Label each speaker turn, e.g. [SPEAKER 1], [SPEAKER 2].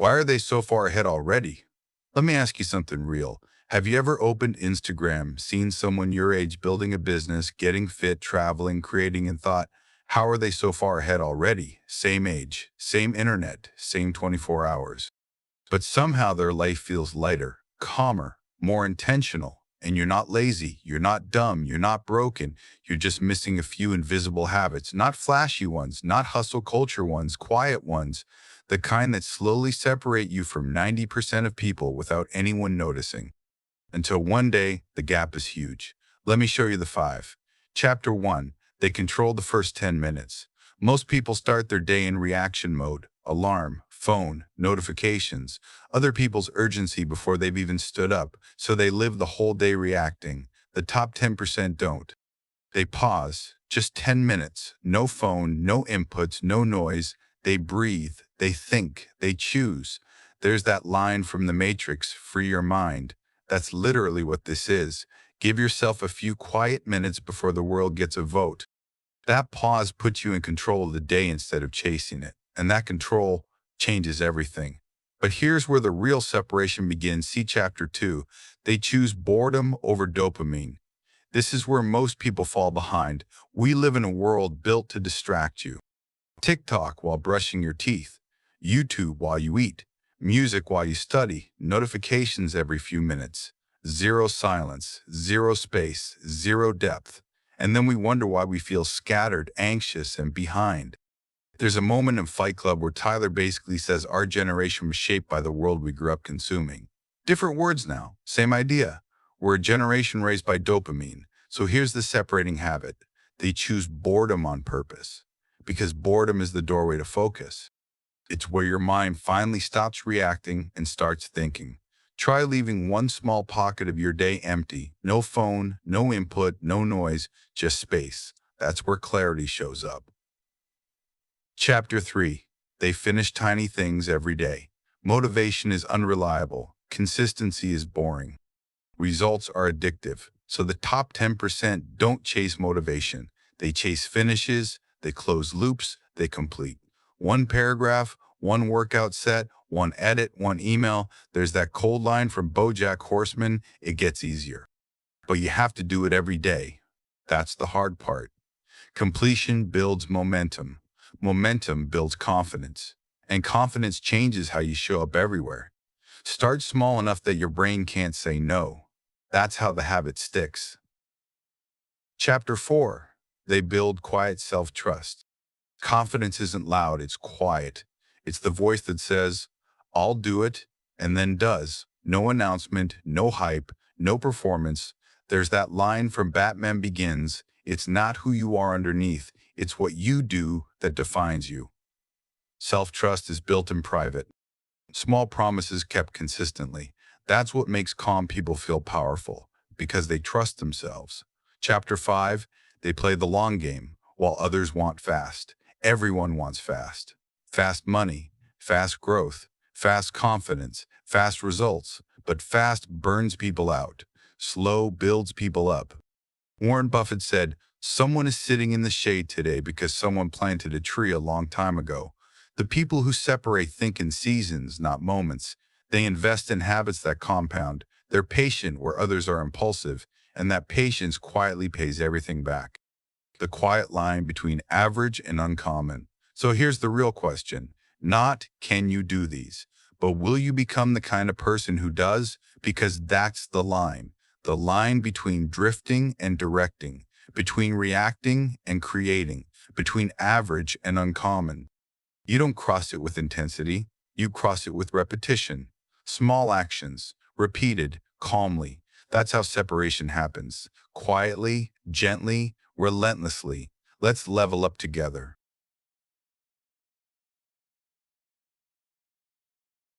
[SPEAKER 1] Why are they so far ahead already? Let me ask you something real. Have you ever opened Instagram, seen someone your age building a business, getting fit, traveling, creating, and thought, how are they so far ahead already? Same age, same internet, same 24 hours. But somehow their life feels lighter, calmer, more intentional. And you're not lazy, you're not dumb, you're not broken. You're just missing a few invisible habits, not flashy ones, not hustle culture ones, quiet ones, the kind that slowly separate you from 90% of people without anyone noticing. Until one day, the gap is huge. Let me show you the 5. Chapter 1. They control the first 10 minutes. Most people start their day in reaction mode. Alarm, phone, notifications, other people's urgency before they've even stood up, so they live the whole day reacting. The top 10% don't. They pause, just 10 minutes, no phone, no inputs, no noise. They breathe, they think, they choose. There's that line from The Matrix, free your mind. That's literally what this is. Give yourself a few quiet minutes before the world gets a vote. That pause puts you in control of the day instead of chasing it. And that control changes everything. But here's where the real separation begins. See Chapter 2. They choose boredom over dopamine. This is where most people fall behind. We live in a world built to distract you. TikTok while brushing your teeth, YouTube while you eat, music while you study, notifications every few minutes. Zero silence, zero space, zero depth. And then we wonder why we feel scattered, anxious, and behind. There's a moment in Fight Club where Tyler basically says our generation was shaped by the world we grew up consuming. Different words now, same idea. We're a generation raised by dopamine. So here's the separating habit. They choose boredom on purpose, because boredom is the doorway to focus. It's where your mind finally stops reacting and starts thinking. Try leaving one small pocket of your day empty. No phone, no input, no noise, just space. That's where clarity shows up. Chapter 3. They finish tiny things every day. Motivation is unreliable. Consistency is boring. Results are addictive. So the top 10% don't chase motivation. They chase finishes, they close loops, they complete. One paragraph, one workout set, one edit, one email. There's that cold line from BoJack Horseman, it gets easier. But you have to do it every day. That's the hard part. Completion builds momentum. Momentum builds confidence. And confidence changes how you show up everywhere. Start small enough that your brain can't say no. That's how the habit sticks. Chapter 4. They build quiet self-trust. Confidence isn't loud, it's quiet. It's the voice that says, I'll do it, and then does. No announcement, no hype, no performance. There's that line from Batman Begins, it's not who you are underneath, it's what you do that defines you. Self-trust is built in private. Small promises kept consistently. That's what makes calm people feel powerful, because they trust themselves. Chapter 5. They play the long game, while others want fast. Everyone wants fast. Fast money, fast growth, fast confidence, fast results. But fast burns people out. Slow builds people up. Warren Buffett said, someone is sitting in the shade today because someone planted a tree a long time ago. The people who separate think in seasons, not moments. They invest in habits that compound. They're patient where others are impulsive, and that patience quietly pays everything back. The quiet line between average and uncommon. So here's the real question. Not can you do these, but will you become the kind of person who does? Because that's the line between drifting and directing, between reacting and creating, between average and uncommon. You don't cross it with intensity, you cross it with repetition. Small actions, repeated, calmly. That's how separation happens. Quietly, gently, relentlessly. Let's level up together.